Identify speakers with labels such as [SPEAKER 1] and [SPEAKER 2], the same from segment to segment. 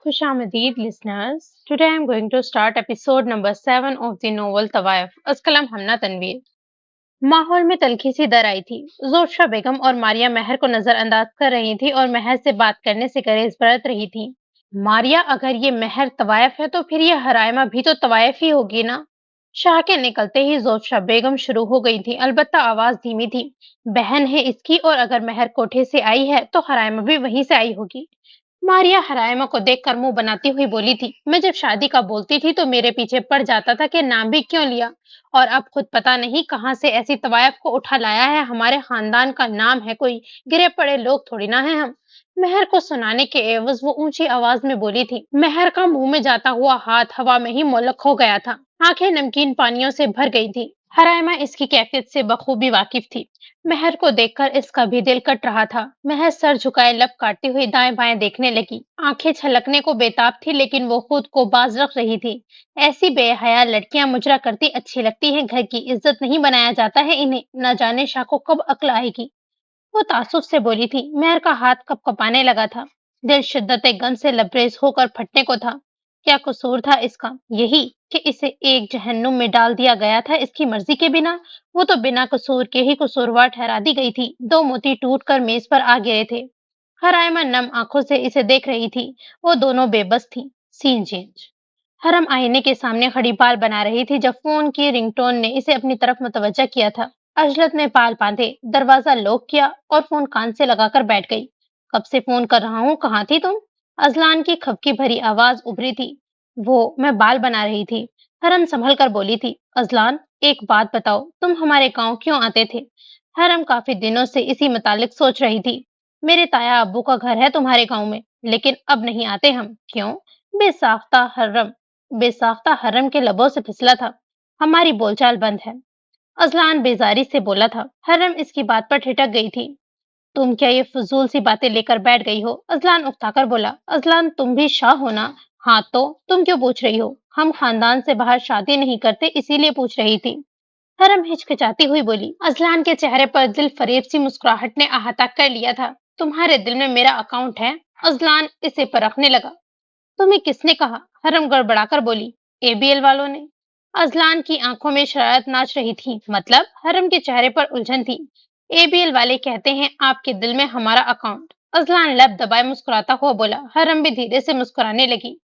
[SPEAKER 1] Khush Ahmadid listeners, today I am going to start episode number 7 of the novel Tawaif, Askalam Hamna Tanveer. माहौल में तल्खी सी दर आई थी। जोशा बेगम और मारिया महर को नजरअंदाज कर रही थी और महर से बात करने से गरेज बरत रही थी। मारिया, अगर ये महर तवायफ है तो फिर ये हरायमा भी तो तवायफ ही होगी ना। शाह के निकलते ही जोशा बेगम शुरू हो गई थी, अलबत्ता आवाज धीमी थी। बहन है इसकी, और अगर महर कोठे से आई है तो हरायमा भी वहीं से आई होगी। मारिया हरायमा को देखकर मुंह बनाती हुई बोली थी, मैं जब शादी का बोलती थी तो मेरे पीछे पड़ जाता था कि नाम भी क्यों लिया, और अब खुद पता नहीं कहां से ऐसी तवायफ को उठा लाया है। हमारे खानदान का नाम है कोई, गिरे पड़े लोग थोड़ी ना है हम। महर को सुनाने के एवज वो ऊंची आवाज में बोली थी। महर का मुंह में जाता हुआ हाथ हवा में ही मोलक हो गया था, आंखें नमकीन पानियों से भर गई थी। हरायमा इसकी कैफियत से बखूबी वाकिफ थी। महर को देखकर इसका भी दिल कट रहा था। महर सर झुकाए लब काटती हुई दाएं बाएं देखने लगी। आंखें छलकने को बेताब थी, लेकिन वो खुद को बाज रख रही थी। ऐसी बेहया लड़कियां मुजरा करती अच्छी लगती हैं, घर की इज्जत नहीं बनाया जाता है इन्हें। न जाने शाह को कब अक्ल आएगी। वो तासुब से बोली थी। महर का हाथ कपकपाने लगा था। दिल शिद्दत गम से लबरेज होकर फटने को था। क्या कसूर था इसका? यही कि इसे एक जहन्नुम में डाल दिया गया था इसकी मर्जी के बिना। वो तो बिना कसूर के ही कसूरवार ठहरा दी गई थी। दो मोती टूट कर मेज पर आ गिरे थे। हरायमा नम आंखों से इसे देख रही थी। वो दोनों बेबस थी। Scene change. हरम आईने के सामने खड़ी बाल बना रही थी जब फोन की रिंगटोन ने इसे अपनी तरफ मुतवज्जा किया था। अजलत ने बाल बांधे, दरवाजा लॉक किया और फोन कान से लगाकर बैठ गई। कब से फोन कर रहा हूँ, कहाँ थी तुम? अजलान की खपकी भरी आवाज उभरी थी। मैं बाल बना रही थी। हरम संभल कर बोली थी। अजलान, एक बात बताओ, तुम हमारे गांव क्यों आते थे? हरम काफी दिनों से इसी मुतालिक सोच रही थी। मेरे ताया अब्बू का घर है तुम्हारे गांव में, लेकिन अब नहीं आते हम। क्यों? बेसाख्ता हरम बेसाख्ता हरम के लबों से फिसला था। हमारी बोलचाल बंद है। अजलान बेजारी से बोला था। हरम इसकी बात पर ठिठक गई थी। तुम क्या ये फजूल सी बातें लेकर बैठ गई हो? अजलान उकताकर बोला। अजलान, तुम भी शाह हो ना? हाँ तो तुम क्यों पूछ रही हो? हम खानदान से बाहर शादी नहीं करते, इसीलिए पूछ रही थी। हरम हिचकिचाती हुई बोली। अजलान के चेहरे पर दिल फरेब सी मुस्कुराहट ने अहाता कर लिया था। तुम्हारे दिल में मेरा अकाउंट है? अजलान इसे परखने लगा। तुम्हें किसने कहा? हरम गड़बड़ाकर बोली। एबीएल वालों ने। अजलान की आंखों में शरारत नाच रही थी। मतलब? हरम के चेहरे पर उलझन थी। एबीएल वाले कहते हैं आपके दिल में हमारा अकाउंट। अजलान लब दबाए मुस्कुराता हुआ बोला। हरम भी धीरे से मुस्कुराने लगी।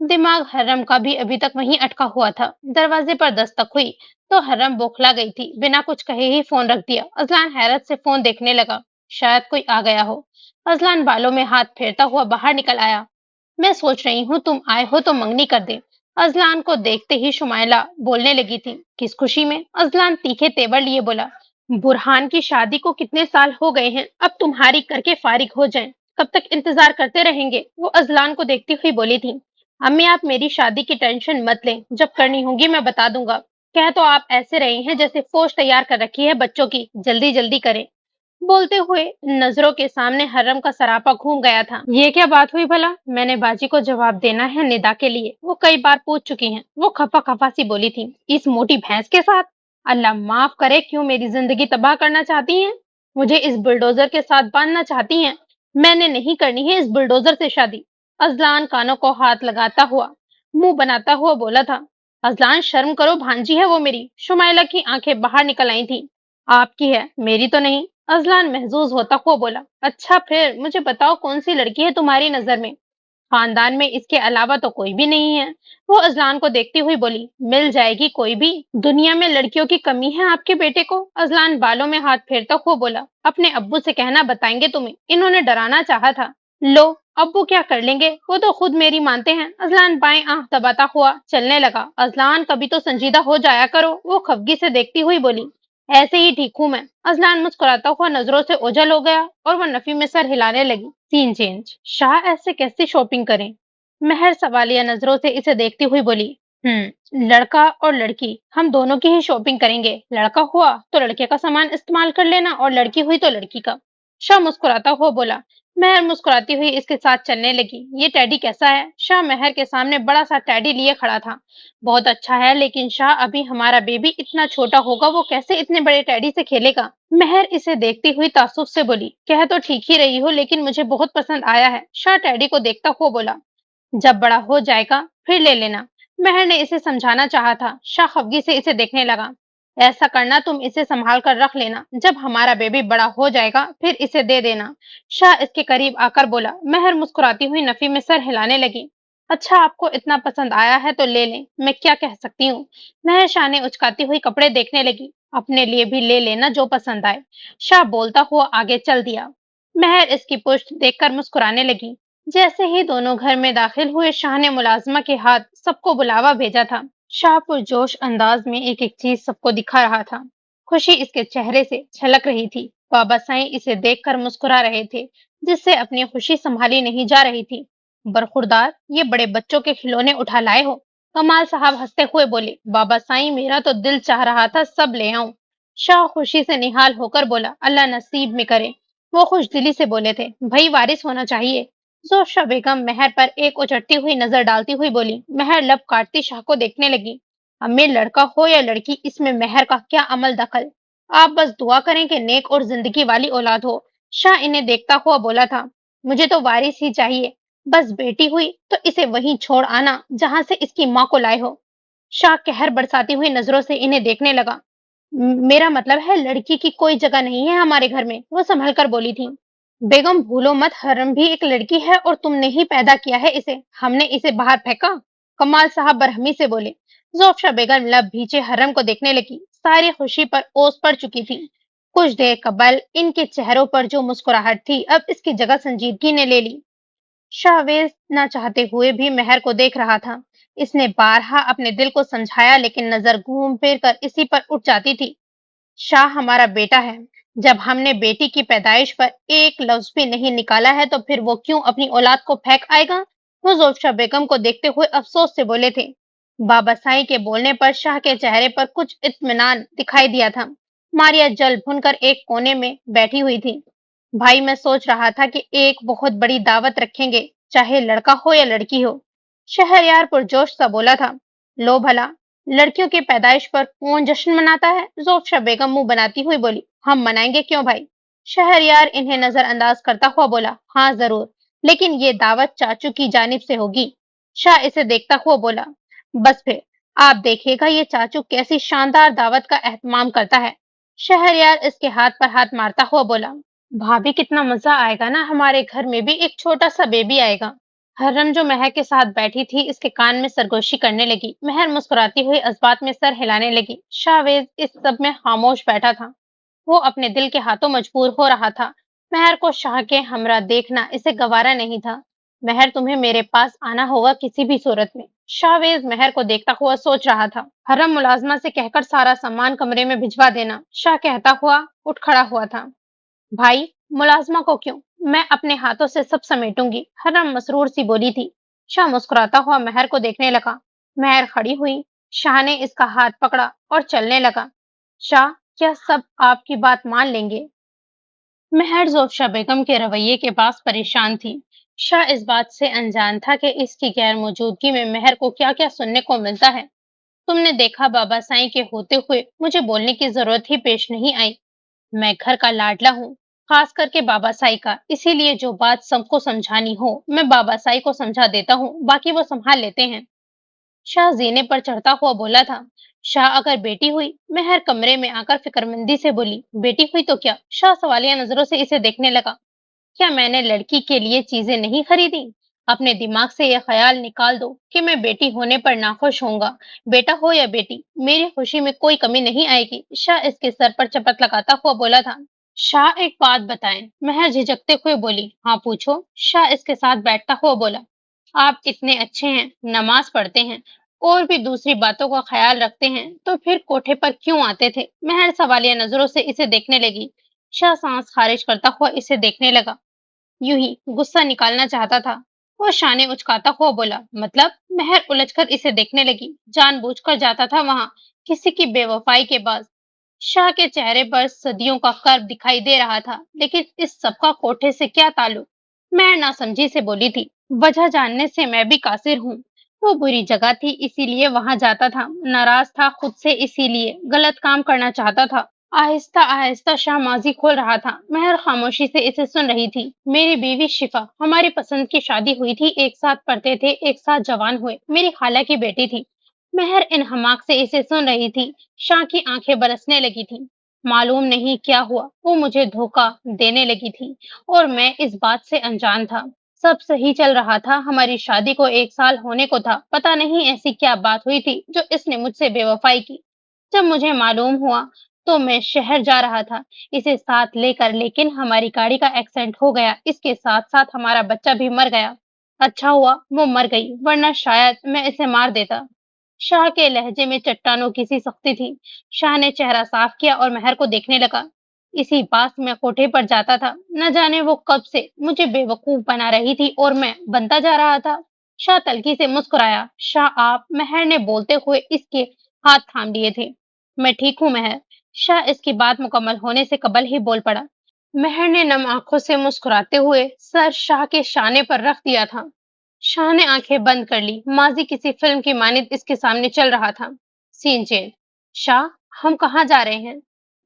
[SPEAKER 1] दिमाग हरम का भी अभी तक वहीं अटका हुआ था। दरवाजे पर दस्तक हुई तो हरम बौखला गई थी। बिना कुछ कहे ही फोन रख दिया। अजलान हैरत से फोन देखने लगा। शायद कोई आ गया हो। अजलान बालों में हाथ फेरता हुआ बाहर निकल आया। मैं सोच रही हूँ तुम आए हो तो मंगनी कर दे। अजलान को देखते ही शुमाइला बोलने लगी थी। किस खुशी में? अजलान तीखे तेवर लिए बोला। बुरहान की शादी को कितने साल हो गए हैं, अब तुम्हारी करके फारिग हो जाएं। कब तक इंतजार करते रहेंगे? वो अजलान को देखती हुई बोली थी। अम्मी, आप मेरी शादी की टेंशन मत लें, जब करनी होगी मैं बता दूंगा। कह तो आप ऐसे रही हैं जैसे फौज तैयार कर रखी है बच्चों की, जल्दी जल्दी करें। बोलते हुए नजरों के सामने हर्रम का सरापा घूम गया था। ये क्या बात हुई भला? मैंने बाजी को जवाब देना है निदा के लिए, वो कई बार पूछ चुकी हैं। वो खफा खफा सी बोली थी। इस मोटी भैंस के साथ? अल्लाह माफ करे, क्यों मेरी जिंदगी तबाह करना चाहती हैं? मुझे इस बुलडोजर के साथ बांधना चाहती हैं? मैंने नहीं करनी है इस बुलडोजर से शादी। अजलान कानों को हाथ लगाता हुआ मुंह बनाता हुआ बोला था। अजलान, शर्म करो, भांजी है वो मेरी। शुमाइला की आंखें बाहर निकल आई थी। आपकी है, मेरी तो नहीं। अजलान महजूज होता हुआ बोला। अच्छा, फिर मुझे बताओ कौन सी लड़की है तुम्हारी नजर में? खानदान में इसके अलावा तो कोई भी नहीं है। वो अजलान को देखती हुई बोली। मिल जाएगी कोई भी। दुनिया में लड़कियों की कमी है आपके बेटे को? अजलान बालों में हाथ फेरता हुआ बोला। अपने अब्बू से कहना, बताएंगे तुम्हें। इन्होंने डराना चाहा था। लो, अब्बू क्या कर लेंगे, वो तो खुद मेरी मानते हैं। अजलान बाएं आंख दबाता हुआ चलने लगा। अजलान, कभी तो संजीदा हो जाया करो। वो खफगी से देखती हुई बोली। ऐसे ही ठीक हूं मैं। अजलान मुस्कुराता हुआ नजरों से ओझल हो गया और वह नफी में सर हिलाने लगी। Scene change. शाह ऐसे कैसे शॉपिंग करें? महर सवालिया नजरों से इसे देखती हुई बोली। लड़का और लड़की, हम दोनों की ही शॉपिंग करेंगे। लड़का हुआ तो लड़के का सामान इस्तेमाल कर लेना, और लड़की हुई तो लड़की का। शाह मुस्कुराता हुआ बोला। महर मुस्कुराती हुई इसके साथ चलने लगी। ये टैडी कैसा है? शाह महर के सामने बड़ा सा टैडी लिए खड़ा था। बहुत अच्छा है, लेकिन शाह, अभी हमारा बेबी इतना छोटा होगा, वो कैसे इतने बड़े टैडी से खेलेगा? महर इसे देखती हुई तासुब से बोली। कह तो ठीक ही रही हो, लेकिन मुझे बहुत पसंद आया है। शाह टैडी को देखता हुआ बोला। जब बड़ा हो जाएगा फिर ले लेना। महर ने इसे समझाना चाहा था। शाह खफगी से इसे देखने लगा। ऐसा करना, तुम इसे संभाल कर रख लेना, जब हमारा बेबी बड़ा हो जाएगा फिर इसे दे देना। शाह इसके करीब आकर बोला। महर मुस्कुराती हुई नफी में सर हिलाने लगी। अच्छा, आपको इतना पसंद आया है तो ले लें, मैं क्या कह सकती हूँ। महर शाह ने उचकाती हुई कपड़े देखने लगी। अपने लिए भी ले लेना जो पसंद आए। शाह बोलता हुआ आगे चल दिया। महर इसकी पुश्त देखकर मुस्कुराने लगी। जैसे ही दोनों घर में दाखिल हुए, शाह ने मुलाजमा के हाथ सबको बुलावा भेजा था। शाह पुरजोश अंदाज में एक एक चीज सबको दिखा रहा था। खुशी इसके चेहरे से छलक रही थी। बाबा साईं इसे देखकर मुस्कुरा रहे थे, जिससे अपनी खुशी संभाली नहीं जा रही थी। बरखुरदार, ये बड़े बच्चों के खिलौने उठा लाए हो। कमाल साहब हंसते हुए बोले। बाबा साईं, मेरा तो दिल चाह रहा था सब ले आऊं। शाह खुशी से निहाल होकर बोला। अल्लाह नसीब में करे। वो खुश दिली से बोले थे। भाई वारिस होना चाहिए। जोशा बेगम महर पर एक उचटती हुई नजर डालती हुई बोली। महर लब काटती शाह को देखने लगी। अम्मी, लड़का हो या लड़की, इसमें महर का क्या अमल दखल। आप बस दुआ करें कि नेक और जिंदगी वाली औलाद हो। शाह इन्हें देखता हुआ बोला था। मुझे तो वारिस ही चाहिए। बस बेटी हुई तो इसे वहीं छोड़ आना जहां से इसकी माँ को लाए हो। शाह कहर बरसाती हुई नजरों से इन्हें देखने लगा। मेरा मतलब है, लड़की की कोई जगह नहीं है हमारे घर में, वो संभल कर बोली थी। बेगम भूलो मत, हरम भी एक लड़की है और तुमने ही पैदा किया है इसे, हमने इसे बाहर फेंका। कमाल साहब बरहमी से बोले। जोफ्शा बेगम लब भींचे हरम को देखने लगी। सारी खुशी पर ओस पड़ चुकी थी। कुछ देर कबल इनके चेहरों पर जो मुस्कुराहट थी, अब इसकी जगह संजीदगी ने ले ली। शाहवेज न चाहते हुए भी महर को देख रहा था। इसने बारहा अपने दिल को समझाया, लेकिन नजर घूम फिर कर इसी पर उठ जाती थी। शाह हमारा बेटा है। जब हमने बेटी की पैदाइश पर एक लफ्ज भी नहीं निकाला है, तो फिर वो क्यों अपनी औलाद को फेंक आएगा। वो जोफ्शा बेगम को देखते हुए अफसोस से बोले थे। बाबा साईं के बोलने पर शाह के चेहरे पर कुछ इत्मीनान दिखाई दिया था। मारिया जल भुनकर एक कोने में बैठी हुई थी। भाई, मैं सोच रहा था कि एक बहुत बड़ी दावत रखेंगे, चाहे लड़का हो या लड़की हो। शहरयार पुरजोश सा बोला था। लो भला, लड़कियों की पैदाइश पर कौन जश्न मनाता है। जोफ्शा बेगम मुंह बनाती हुई बोली। हम मनाएंगे क्यों भाई। शहरयार इन्हें नजरअंदाज करता हुआ बोला। हाँ जरूर, लेकिन ये दावत चाचू की जानिब से होगी। शाह इसे देखता हुआ बोला। बस फिर आप देखिएगा ये चाचू कैसी शानदार दावत का एहतमाम करता है। शहरयार इसके हाथ पर हाथ मारता हुआ बोला। भाभी, कितना मजा आएगा ना, हमारे घर में भी एक छोटा सा बेबी आएगा। हर्रम जो महर के साथ बैठी थी, इसके कान में सरगोशी करने लगी। महर मुस्कुराती हुई इस्बात में सर हिलाने लगी। शाहवेज इस सब में खामोश बैठा था। वो अपने दिल के हाथों मजबूर हो रहा था। महर को शाह के हमरा देखना इसे गवारा नहीं था। महर, तुम्हें मेरे पास आना होगा किसी भी सूरत में। शाहवेज महर को देखता हुआ सोच रहा था। हरम मुलाजमा से कहकर सारा सामान कमरे में भिजवा देना। शाह कहता हुआ उठ खड़ा हुआ था। भाई, मुलाजमा को क्यों, मैं अपने हाथों से सब समेटूंगी। हरम मसरूर सी बोली थी। शाह मुस्कुराता हुआ महर को देखने लगा। महर खड़ी हुई। शाह ने इसका हाथ पकड़ा और चलने लगा। शाह, क्या सब आपकी बात मान लेंगे। महर जोफ्शा बेगम के रवैये के पास परेशान थी। शाह इस बात से अनजान था कि इसकी गैर मौजूदगी में महर को क्या क्या सुनने को मिलता है। तुमने देखा, बाबा साईं के होते हुए मुझे बोलने की जरूरत ही पेश नहीं आई। मैं घर का लाडला हूँ, खास करके बाबा साई का, इसीलिए जो बात सबको समझानी हो मैं बाबा साई को समझा देता हूँ, बाकी वो संभाल लेते हैं। शाह जीने पर चढ़ता हुआ बोला था। शाह, अगर बेटी हुई। महर कमरे में आकर फिक्रमंदी से बोली। बेटी हुई तो क्या। शाह सवालिया नजरों से इसे देखने लगा। क्या मैंने लड़की के लिए चीजें नहीं खरीदी। अपने दिमाग से यह ख्याल निकाल दो कि मैं बेटी होने पर नाखुश होऊंगा। बेटा हो या बेटी, मेरी खुशी में कोई कमी नहीं आएगी। शाह इसके सर पर चपत लगाता हुआ बोला था। शाह, एक बात बताएं। महर झिझकते हुए बोली। हाँ पूछो। शाह इसके साथ बैठता हुआ बोला। आप इतने अच्छे हैं, नमाज पढ़ते हैं और भी दूसरी बातों का ख्याल रखते हैं, तो फिर कोठे पर क्यों आते थे। महर सवालिया नजरों से इसे देखने लगी। शाह सांस खारिज करता हुआ इसे देखने लगा। यूं ही गुस्सा निकालना चाहता था। वो शाने उचकाता हुआ बोला। मतलब। महर उलझकर इसे देखने लगी। जानबूझकर जाता था वहां, किसी की बेवफाई के बाद। शाह के चेहरे पर सदियों का कर्ब दिखाई दे रहा था, लेकिन इस सबका कोठे से क्या ताल्लुक। मैं नासमझी से बोली थी। वजह जानने से मैं भी कासिर हूँ। वो बुरी जगह थी, इसीलिए वहां जाता था। नाराज था खुद से, इसीलिए गलत काम करना चाहता था। آہستہ آہستہ شاہ ماضی کھول رہا تھا۔ مہر خاموشی سے اسے سن رہی تھی۔ میری بیوی شفا، ہماری پسند کی شادی ہوئی تھی، ایک ساتھ پڑھتے تھے، ایک ساتھ جوان ہوئے، میری خالہ کی بیٹی تھی۔ مہر انہماک سے اسے سن رہی تھی۔ شاہ کی آنکھیں برسنے لگی تھی۔ معلوم نہیں کیا ہوا، وہ مجھے دھوکہ دینے لگی تھی اور میں اس بات سے انجان تھا۔ سب صحیح چل رہا تھا، ہماری شادی کو 1 سال ہونے کو تھا، پتہ نہیں ایسی کیا بات ہوئی تھی جو اس نے مجھ سے بے وفائی کی۔ جب مجھے معلوم ہوا تو میں شہر جا رہا تھا اسے ساتھ لے کر، لیکن ہماری گاڑی کا ایکسیڈنٹ ہو گیا، اس کے ساتھ ساتھ ہمارا بچہ بھی مر گیا۔ اچھا ہوا وہ مر گئی، ورنہ شاید میں اسے مار دیتا۔ شاہ کے لہجے میں چٹانوں کی سی سختی تھی۔ شاہ نے چہرہ صاف کیا اور مہر کو دیکھنے لگا۔ اسی پاس میں کوٹھے پر جاتا تھا، نہ جانے وہ کب سے مجھے بے وقوف بنا رہی تھی اور میں بنتا جا رہا تھا۔ شاہ تلخی سے مسکرایا۔ شاہ آپ، مہر نے بولتے ہوئے اس کے ہاتھ تھام لیے تھے۔ میں ٹھیک ہوں مہر۔ شاہ اس کی بات مکمل ہونے سے قبل ہی بول پڑا۔ مہر نے نم آنکھوں سے مسکراتے ہوئے سر شاہ کے شانے پر رکھ دیا تھا۔ شاہ نے آنکھیں بند کر لی۔ ماضی کسی فلم کی مانند اس کے سامنے چل رہا تھا۔ سین چینج۔ شاہ، ہم کہاں جا رہے ہیں؟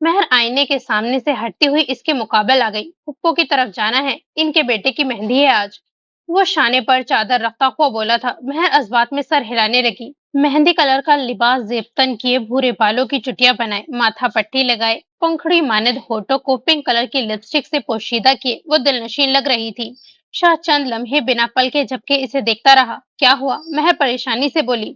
[SPEAKER 1] مہر آئینے کے سامنے سے ہٹتی ہوئی اس کے مقابل آ گئی۔ پھپھو کی طرف جانا ہے، ان کے بیٹے کی مہندی ہے آج۔ وہ شانے پر چادر رکھتا ہوا بولا تھا۔ مہر اس بات میں سر ہلانے لگی۔ مہندی کلر کا لباس زیب تن کیے، بھورے بالوں کی چٹیاں بنائے، ماتھا پٹی لگائے، پنکھڑی مانند ہونٹوں کو پنک کلر کی لپسٹک سے پوشیدہ کیے وہ دل نشین لگ رہی تھی۔ شاہ چند لمحے بنا پلکے جھپکے اسے دیکھتا رہا۔ کیا ہوا؟ مہر پریشانی سے بولی۔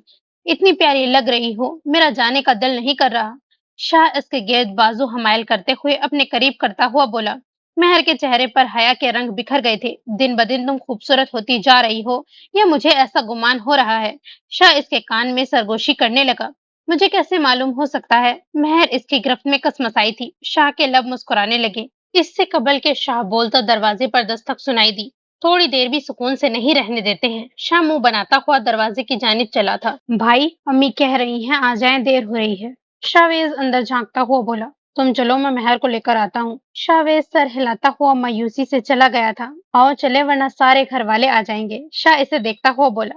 [SPEAKER 1] اتنی پیاری لگ رہی ہو، میرا جانے کا دل نہیں کر رہا۔ شاہ اس کے گرد بازو حمائل کرتے ہوئے اپنے قریب کرتا ہوا بولا۔ مہر کے چہرے پر حیا کے رنگ بکھر گئے تھے۔ دن بدن تم خوبصورت ہوتی جا رہی ہو، یہ مجھے ایسا گمان ہو رہا ہے۔ شاہ اس کے کان میں سرگوشی کرنے لگا۔ مجھے کیسے معلوم ہو سکتا ہے؟ مہر اس کی گرفت میں کسمسائی تھی۔ شاہ کے لب مسکرانے لگے۔ اس سے قبل کہ شاہ بولتا دروازے پر دستک سنائی دی۔ تھوڑی دیر بھی سکون سے نہیں رہنے دیتے ہیں۔ شاہ منہ بناتا ہوا دروازے کی جانب چلا تھا۔ بھائی، امی کہہ رہی ہیں آ جائیں، دیر ہو رہی ہے۔ شاویز اندر جھانکتا ہوا بولا۔ تم چلو، میں مہر کو لے کر آتا ہوں۔ شاویز سر ہلاتا ہوا مایوسی سے چلا گیا تھا۔ آؤ چلے ورنہ سارے گھر والے آ جائیں گے، شاہ اسے دیکھتا ہوا بولا۔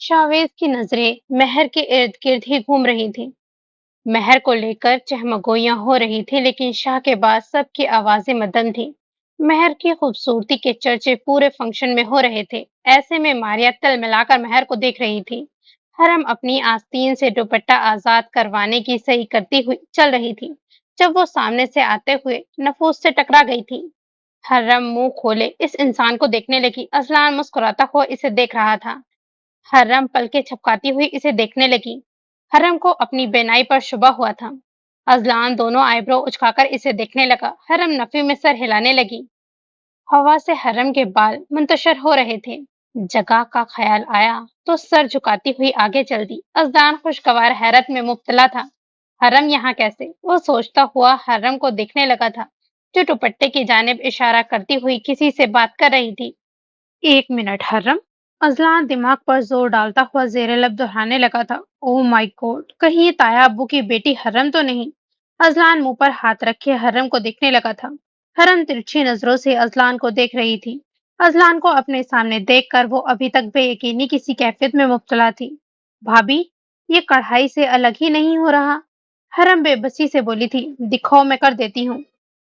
[SPEAKER 1] شاویز کی نظریں مہر کے ارد گرد ہی گھوم رہی تھیں۔ مہر کو لے کر چہمگوئیاں ہو رہی تھی، لیکن شاہ کے بعد سب کی آوازیں مدن تھیں۔ مہر کی خوبصورتی کے چرچے پورے فنکشن میں ہو رہے تھے۔ ایسے میں ماریا تل ملا کر مہر کو دیکھ رہی تھی۔ حرم اپنی آستین سے دوپٹہ آزاد کروانے کی صحیح کرتی ہوئی چل رہی تھی جب وہ سامنے سے آتے ہوئے نفوس سے ٹکرا گئی تھی۔ حرم منہ کھولے اس انسان کو دیکھنے لگی۔ اذلان مسکراتا ہوا اسے دیکھ رہا تھا۔ حرم پلکیں جھپکاتی ہوئی اسے دیکھنے لگی۔ حرم کو اپنی بینائی پر شبہ ہوا تھا۔ اذلان دونوں آئیبرو اچکا کر اسے دیکھنے لگا۔ حرم نفی میں سر ہلانے لگی۔ ہوا سے حرم کے بال منتشر ہو رہے تھے۔ جگہ کا خیال آیا تو سر جھکاتی ہوئی آگے چل دی۔ اذلان خوشگوار حیرت میں مبتلا تھا۔ حرم یہاں کیسے؟ وہ سوچتا ہوا حرم کو دیکھنے لگا تھا جو دوپٹے کی جانب اشارہ کرتی ہوئی کسی سے بات کر رہی تھی۔ 1 منٹ حرم۔ اذلان دماغ پر زور ڈالتا ہوا زیر لب دہرانے لگا تھا۔ او مائی گاڈ، کہیں یہ تایا ابو کی بیٹی حرم تو نہیں؟ اذلان منہ پر ہاتھ رکھے حرم کو دیکھنے لگا تھا۔ حرم ترچھی نظروں سے اذلان کو دیکھ رہی تھی۔ اذلان کو اپنے سامنے دیکھ کر وہ ابھی تک بے یقینی کسی کیفیت میں مبتلا تھی۔ بھابی، یہ کڑھائی سے الگ ہی نہیں ہو رہا۔ حرم بے بسی سے بولی تھی۔ دکھاؤ، میں کر دیتی ہوں۔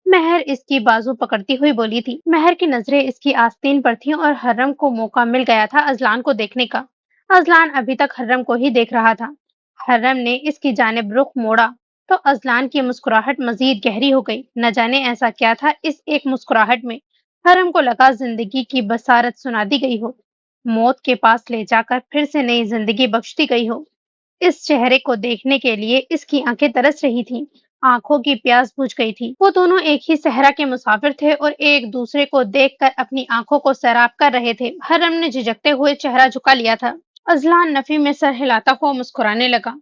[SPEAKER 1] مہر اس کی بازو پکڑتی ہوئی بولی تھی۔ مہر کی نظریں اس کی آستین پر تھیں اور حرم کو موقع مل گیا تھا اذلان کو دیکھنے کا۔ اذلان ابھی تک حرم کو ہی دیکھ رہا تھا۔ حرم نے اس کی جانب رخ موڑا تو اذلان کی مسکراہٹ مزید گہری ہو گئی۔ نہ جانے ایسا کیا تھا اس ایک مسکراہٹ میں، حرم کو لگا زندگی کی بصارت سنا دی گئی ہو، موت کے پاس لے جا کر پھر سے نئی زندگی بخش دی گئی ہو۔ اس چہرے کو دیکھنے کے لیے اس کی آنکھیں ترس رہی تھیں۔ آنکھوں کی پیاس بجھ گئی تھی۔ وہ دونوں ایک ہی صحرا کے مسافر تھے اور ایک دوسرے کو دیکھ کر اپنی آنکھوں کو سیراب کر رہے تھے۔ حرم نے جھجکتے ہوئے چہرہ جھکا لیا تھا۔ اذلان نفی میں سر ہلاتا ہوا مسکرانے لگا۔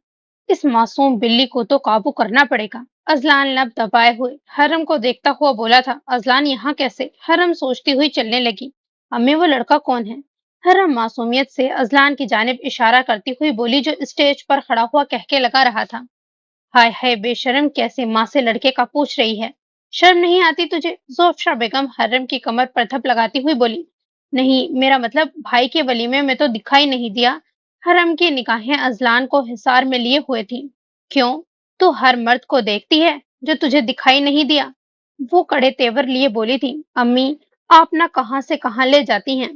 [SPEAKER 1] اس معصوم بلی کو تو قابو کرنا پڑے گا۔ اذلان لب دبائے ہوئے حرم کو دیکھتا ہوا بولا تھا۔ اذلان یہاں کیسے؟ حرم سوچتی ہوئی چلنے لگی۔ امی، وہ لڑکا کون ہے؟ حرم معصومیت سے اذلان کی جانب اشارہ کرتی ہوئی بولی جو اسٹیج پر کھڑا ہوا کہکے لگا رہا تھا۔ ہائے ہائے، بے شرم، کیسے ماں سے لڑکے کا پوچھ رہی ہے؟ شرم نہیں آتی تجھے؟ زوفشا بیگم حرم کی کمر پر تھپ لگاتی ہوئی بولی۔ نہیں، میرا مطلب بھائی کے ولیمے میں تو دکھائی نہیں دیا۔ حرم کی نگاہیں اذلان کو حصار میں لیے ہوئے تھی۔ کیوں؟ تو ہر مرد کو دیکھتی ہے؟ जो तुझे दिखाई नहीं दिया? वो कड़े तेवर लिए बोली थी। अम्मी, आप ना कहाँ से कहाँ ले जाती हैं।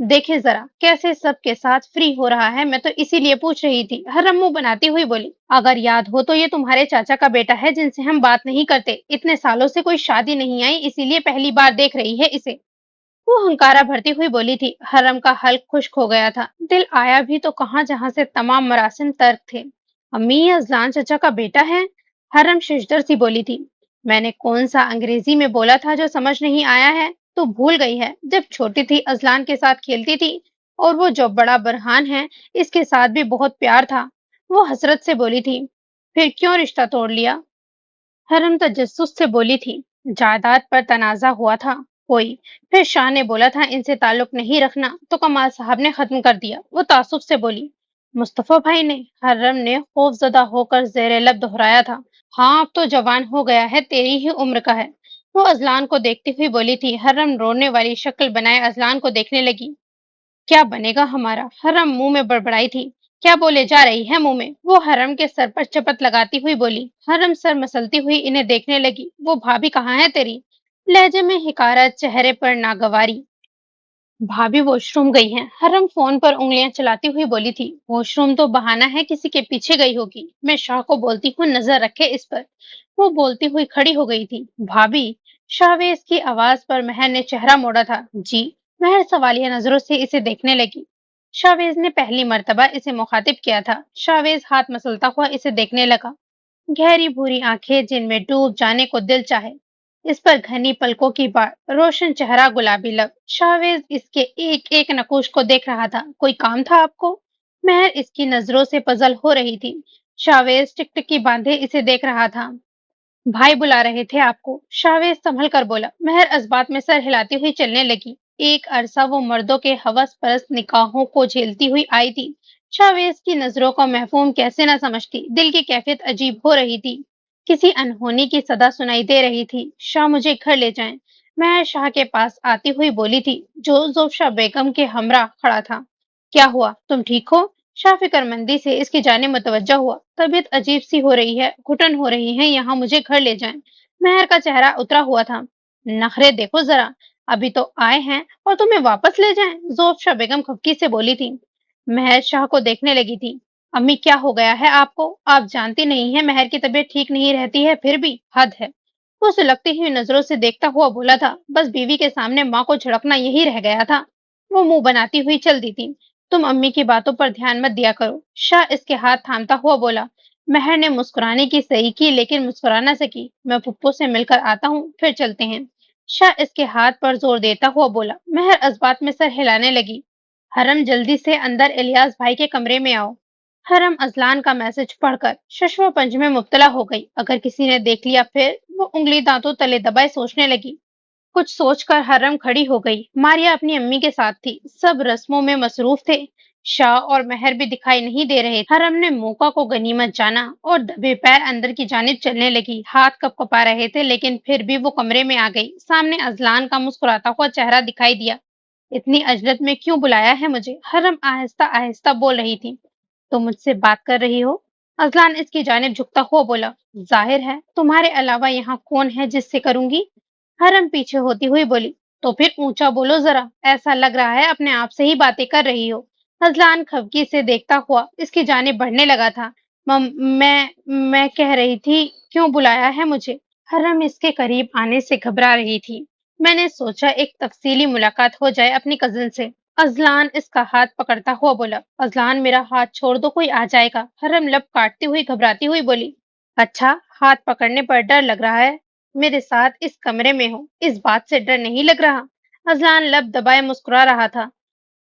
[SPEAKER 1] देखे जरा कैसे सबके साथ फ्री हो रहा है, मैं तो इसीलिए पूछ रही थी। हरम मुंह बनाती हुई बोली, अगर याद हो तो ये तुम्हारे चाचा का बेटा है जिनसे हम बात नहीं करते। इतने सालों से कोई शादी नहीं आई, इसीलिए पहली बार देख रही है इसे। वो हंकारा भरती हुई बोली थी। हरम का हल्क खुश्क हो गया था। दिल आया भी तो कहाँ जहां से तमाम मरासिम तर्क थे। अम्मी, ये अजलान चचा का बेटा है? हरम शिशदर सी बोली थी। मैंने कौन सा अंग्रेजी में बोला था जो समझ नहीं आया है? तो भूल गई है, जब छोटी थी अजलान के साथ खेलती थी। और वो जो बड़ा बरहान है, इसके साथ भी बहुत प्यार था। वो हसरत से बोली थी। फिर क्यों रिश्ता तोड़ लिया? हरम तजस्सुस से बोली थी। जायदाद पर तनाजा हुआ था कोई। फिर शाह ने बोला था इनसे ताल्लुक नहीं रखना, तो कमाल साहब ने खत्म कर दिया। वो तासुब से बोली। मुस्तफा भाई ने? हरम ने खौफजदा होकर जेर लब दोहराया था। हाँ, अब तो जवान हो गया है, तेरी ही उम्र का है। वो अजलान को देखती हुई बोली थी। हरम रोने वाली शक्ल बनाए अजलान को देखने लगी। क्या बनेगा हमारा? हरम मुंह में बड़बड़ाई थी। क्या बोले जा रही है मुंह में? वो हरम के सर पर चपत लगाती हुई बोली। हरम सर मसलती हुई इन्हें देखने लगी। वो भाभी कहाँ है तेरी? लहजे में हिकारत, चेहरे पर नागवारी। भाभी वॉशरूम गई हैं। हरम फोन पर उंगलियां चलाती हुई बोली थी। वॉशरूम तो बहाना है, किसी के पीछे गई होगी। मैं शाह को बोलती हूँ नजर रखे इस पर। वो बोलती हुई खड़ी हो गई थी। भाभी? शाहवेज की आवाज पर महर ने चेहरा मोड़ा था। जी? महर सवालिया नजरों से इसे देखने लगी। शाहवेज ने पहली मर्तबा इसे मुखातिब किया था। शाहवेज हाथ मसलता हुआ इसे देखने लगा। गहरी भूरी आंखें जिनमें डूब जाने को दिल चाहे। इस पर घनी पलकों की बात, रोशन चेहरा, गुलाबी लब। शाहवेज इसके एक एक नकूश को देख रहा था। कोई काम था आपको? महर इसकी नजरों से पजल हो रही थी। शाहवेज टिकटिकी बांधे इसे देख रहा था। भाई बुला रहे थे आपको, शाहवेज संभल कर बोला। महर इस्बात में सर हिलाती हुई चलने लगी। एक अरसा वो मर्दों के हवस परस्त निकाहों को झेलती हुई आई थी। शाहवेज की नजरों का महफूम कैसे न समझती। दिल की कैफियत अजीब हो रही थी। किसी अनहोनी की सदा सुनाई दे रही थी। शाह, मुझे घर ले जाएं। मैं शाह के पास आती हुई बोली थी, जो जोशा बेगम के हमरा खड़ा था। क्या हुआ, तुम ठीक हो? शाह फिक्रमंदी से इसकी जाने मुतवज्जा हुआ। तबीयत अजीब सी हो रही है, घुटन हो रही है, यहाँ मुझे घर ले जाएं। महर का चेहरा उतरा हुआ था। नखरे देखो जरा, अभी तो आए हैं और तुम्हें वापस ले जाएं? जोफशा बेगम खफकी से बोली थी। महर शाह को देखने लगी थी। अम्मी, क्या हो गया है आपको? आप जानती नहीं है महर की तबीयत ठीक नहीं रहती है, फिर भी हद है। वो सुलगती हुई नजरों से देखता हुआ बोला था। बस बीवी के सामने माँ को झड़कना यही रह गया था। वो मुंह बनाती हुई चल दी थी। तुम अम्मी की बातों पर ध्यान मत दिया करो। शाह इसके हाथ थामता हुआ बोला। महर ने मुस्कुराने की सही की, लेकिन मुस्कुरा न सकी। मैं पुप्पो से मिलकर आता हूँ, फिर चलते हैं। शाह इसके हाथ पर जोर देता हुआ बोला। महर इस्बात में सर हिलाने लगी। हरम, जल्दी से अंदर इलियास भाई के कमरे में आओ। हरम अजलान का मैसेज पढ़कर शश्व पंज में मुब्तला हो गई। अगर किसी ने देख लिया फिर? वो उंगली दांतों तले दबाए सोचने लगी। कुछ सोचकर हरम खड़ी हो गई। मारिया अपनी अम्मी के साथ थी। सब रस्मों में मसरूफ थे। शाह और महर भी दिखाई नहीं दे रहे। हरम ने मौका को गनीमत जाना और दबे पैर अंदर की जानिब चलने लगी। हाथ कपकपा रहे थे, लेकिन फिर भी वो कमरे में आ गई। सामने अजलान का मुस्कुराता हुआ चेहरा दिखाई दिया। इतनी अजरत में क्यों बुलाया है मुझे? हरम आहिस्ता आहिस्ता बोल रही थी। तो मुझसे बात कर रही हो? अजलान इसकी जानिब झुकता हुआ बोला। जाहिर है, तुम्हारे अलावा यहाँ कौन है जिससे करूंगी? हरम पीछे होती हुई बोली। तो फिर ऊंचा बोलो जरा, ऐसा लग रहा है अपने आप से ही बातें कर रही हो। फजलान खफकी से देखता हुआ इसकी जानिब बढ़ने लगा था। मैं कह रही थी, क्यों बुलाया है मुझे? हरम इसके करीब आने से घबरा रही थी। मैंने सोचा एक तफसीली मुलाकात हो जाए अपनी कजिन से। अजलान इसका हाथ पकड़ता हुआ बोला। अजलान, मेरा हाथ छोड़ दो, कोई आ जाएगा। हरम लब काटती हुई घबराती हुई बोली। अच्छा, हाथ पकड़ने पर डर लग रहा है? मेरे साथ इस कमरे में हो, इस बात से डर नहीं लग रहा? अजलान लब दबाए मुस्कुरा रहा था।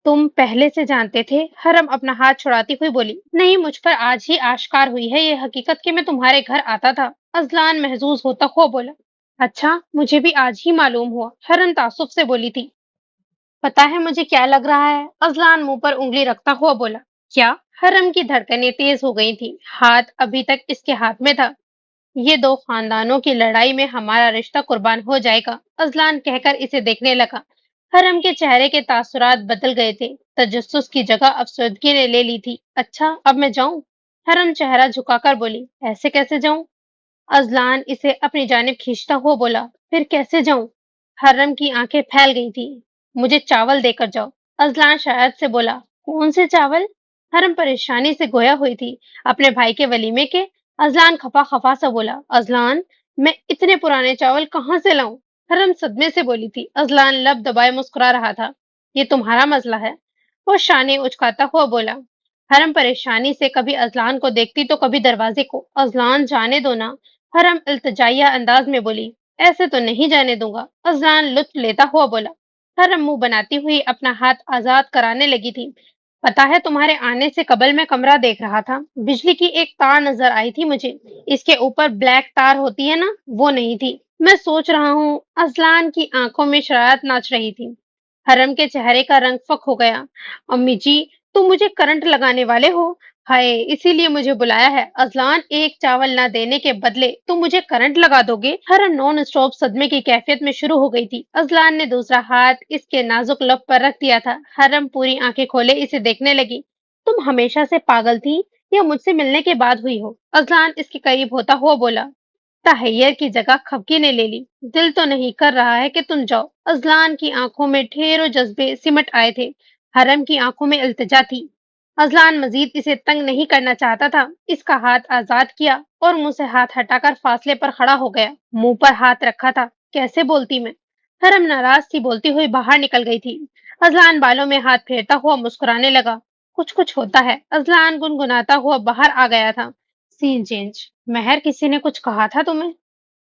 [SPEAKER 1] तुम पहले से जानते थे? हरम अपना हाथ छुड़ाती हुई बोली। नहीं, मुझ पर आज ही आश्कार हुई है ये हकीकत कि मैं तुम्हारे घर आता था। अजलान महजूज होता हुआ बोला। अच्छा, मुझे भी आज ही मालूम हुआ। हरम तासुब से बोली थी। पता है मुझे क्या लग रहा है? अजलान मुंह पर उंगली रखता हुआ बोला। क्या? हरम की धड़कनें तेज हो गई थी। हाथ अभी तक इसके हाथ में था। ये दो खानदानों की लड़ाई में हमारा रिश्ता कुर्बान हो जाएगा, अजलान कहकर इसे देखने लगा। हरम के चेहरे के तासुरात बदल गए थे। तजस्सुस की जगह अफसरदगी ने ले ली थी। अच्छा, अब मैं जाऊं? हरम चेहरा झुकाकर बोली। ऐसे कैसे जाऊं? अजलान इसे अपनी जानिब खींचता हुआ बोला, फिर कैसे जाऊं? हर्रम की आंखें फैल गई थी। मुझे चावल देकर जाओ। अजलान शायद से बोला, कौन से चावल? हरम परेशानी से गोया हुई थी। अपने भाई के वलीमे के? अजलान खफा खफा सा बोला, अजलान, मैं इतने पुराने चावल कहाँ से लाऊं? हरम सदमे से बोली थी। अजलान लब दबाए मुस्कुरा रहा था। ये तुम्हारा मसला है। वो शाने उचकाता हुआ बोला। हरम परेशानी से कभी अजलान को देखती तो कभी दरवाजे को। अजलान, जाने दो ना। हरम इल्तजाइया अंदाज में बोली, ऐसे तो नहीं जाने दूंगा। अजलान लुत्फ लेता हुआ बोला। हरम मुंह बनाती हुई अपना हाथ आजाद कराने लगी थी। पता है, तुम्हारे आने से कबल मैं कमरा देख रहा था। बिजली की एक तार नजर आई थी मुझे। इसके ऊपर ब्लैक तार होती है ना, वो नहीं थी। मैं सोच रहा हूँ। अजलान की आंखों में शरारत नाच रही थी। हरम के चेहरे का रंग फक हो गया। अम्मी जी, तुम मुझे करंट लगाने वाले हो। हाय, इसीलिए मुझे बुलाया है। अजलान, एक चावल ना देने के बदले तुम मुझे करंट लगा दोगे? हरम नॉन स्टॉप सदमे की कैफियत में शुरू हो गई थी। अजलान ने दूसरा हाथ इसके नाजुक लब पर रख दिया था। हरम पूरी आंखें खोले इसे देखने लगी। तुम हमेशा से पागल थी या मुझसे मिलने के बाद हुई हो? अजलान इसके करीब होता हुआ बोला। तहैयर की जगह खपकी ने ले ली। दिल तो नहीं कर रहा है कि तुम जाओ। अजलान की आंखों में ढेरों जज्बे सिमट आए थे। हरम की आंखों में इल्तिजा थी। अजलान मजीद इसे तंग नहीं करना चाहता था। इसका हाथ आजाद किया और मुंह से हाथ हटाकर फासले पर खड़ा हो गया। मुंह पर हाथ रखा था। कैसे बोलती मैं? हरम नाराज सी बोलती हुई बाहर निकल गई थी। अजलान बालों में हाथ फेरता हुआ मुस्कुराने लगा। कुछ कुछ होता है। अजलान गुनगुनाता हुआ बाहर आ गया था। Scene change. महर, किसी ने कुछ कहा था तुम्हें?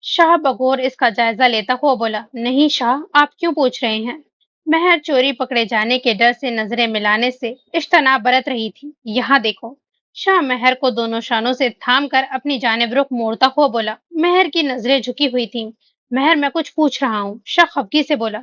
[SPEAKER 1] शाह बगौर इसका जायजा लेता हुआ बोला, नहीं शाह, आप क्यों पूछ रहे हैं? महर चोरी पकड़े जाने के डर से नजरें मिलाने से इज्तनाब बरत रही थी। यहाँ देखो। शाह महर को दोनों शानों से थाम कर अपनी जानिब रुख मोड़ता हुआ बोला। महर की नजरें झुकी हुई थीं। महर, मैं कुछ पूछ रहा हूँ। शाह खफगी से बोला।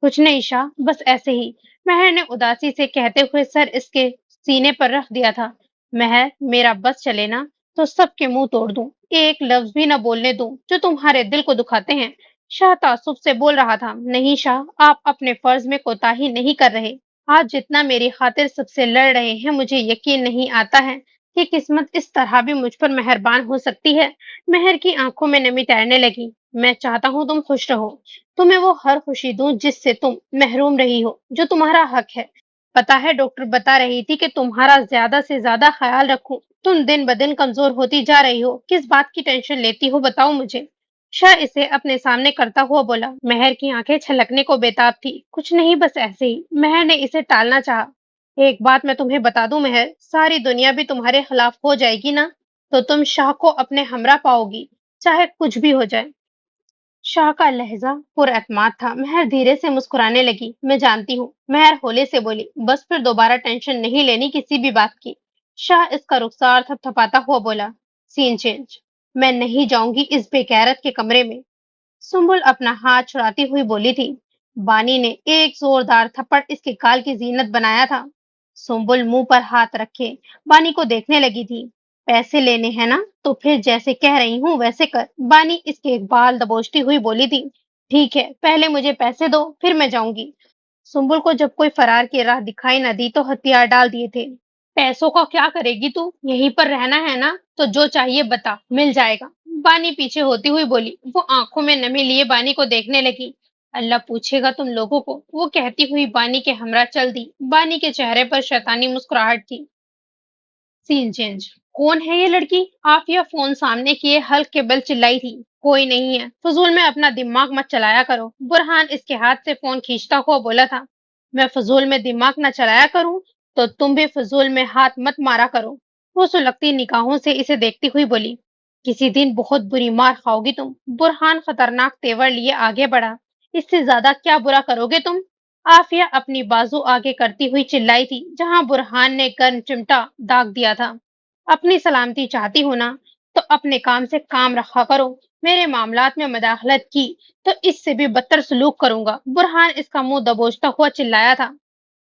[SPEAKER 1] कुछ नहीं शाह, बस ऐसे ही। महर ने उदासी से कहते हुए सर इसके सीने पर रख दिया था। महर, मेरा बस चले ना तो सबके मुंह तोड़ दूं। एक लफ्ज भी न बोलने दूं जो तुम्हारे दिल को दुखाते हैं। शाह तासुब से बोल रहा था। नहीं शाह, आप अपने फर्ज में कोताही नहीं कर रहे। आप जितना मेरी खातिर सबसे लड़ रहे हैं, मुझे यकीन नहीं आता है कि किस्मत इस तरह भी मुझ पर मेहरबान हो सकती है। महर की आंखों में नमी तैरने लगी। मैं चाहता हूँ तुम खुश रहो। तुम्हें वो हर खुशी दूं जिससे तुम महरूम रही हो, जो तुम्हारा हक है। पता है, डॉक्टर बता रही थी कि तुम्हारा ज्यादा से ज्यादा ख्याल रखूं। तुम दिन ब दिन कमजोर होती जा रही हो। किस बात की टेंशन लेती हो, बताओ मुझे। शाह इसे अपने सामने करता हुआ बोला। महर की आंखें छलकने को बेताब थी। कुछ नहीं, बस ऐसे ही। महर ने इसे टालना चाहा। एक बात मैं तुम्हें बता दूं महर, सारी दुनिया भी तुम्हारे खिलाफ हो जाएगी ना, तो तुम शाह को अपने हमरा पाओगी, चाहे कुछ भी हो जाए। शाह का लहजा पुरअतमाद था। महर धीरे से मुस्कुराने लगी। मैं जानती हूँ। महर होले से बोली। बस फिर दोबारा टेंशन नहीं लेनी किसी भी बात की। शाह इसका रुखसार थपथपाता हुआ बोला। Scene change. मैं नहीं जाऊंगी इस बेगैरत के कमरे में। सुंबुल अपना हाथ छुड़ाती हुई बोली थी। बानी ने एक जोरदार थप्पड़ इसके गाल की जीनत बनाया था। सुंबुल मुंह पर हाथ रखे बानी को देखने लगी थी। पैसे लेने हैं ना, तो फिर जैसे कह रही हूँ वैसे कर। बानी इसके बाल दबोचती हुई बोली थी। ठीक है, पहले मुझे पैसे दो, फिर मैं जाऊंगी। सुंबुल को जब कोई फरार की राह दिखाई न दी तो हथियार डाल दिए थे। पैसों का क्या करेगी तू? यहीं पर रहना है ना, तो जो चाहिए बता, मिल जाएगा। बानी पीछे होती हुई बोली। वो आंखों में नमी लिए बानी को देखने लगी। अल्लाह पूछेगा तुम लोगों को, वो कहती हुई बानी के हमरा चल दी। बानी के चेहरे पर शैतानी मुस्कुराहट थी। Scene change. कौन है ये लड़की? आफिया फोन सामने किए हल्क के बल चिल्लाई थी। कोई नहीं है, फजूल में अपना दिमाग मत चलाया करो। बुरहान इसके हाथ से फोन खींचता हुआ बोला था। मैं फजूल में दिमाग न चलाया करूं, तो तुम भी फजूल में हाथ मत मारा करो। वो सुलगती निगाहों से इसे देखती हुई बोली। किसी दिन बहुत बुरी मार खाओगी तुम। बुरहान खतरनाक तेवर लिए आगे बढ़ा। इससे ज्यादा क्या बुरा करोगे तुम? आफिया अपनी बाजू आगे करती हुई चिल्लाई थी, जहां बुरहान ने गर्म चिमटा दाग दिया था। अपनी सलामती चाहती हो ना, तो अपने काम से काम रखा करो। मेरे मामलात में मदाखलत की तो इससे भी बदतर सलूक करूंगा। बुरहान इसका मुंह दबोचता हुआ चिल्लाया था।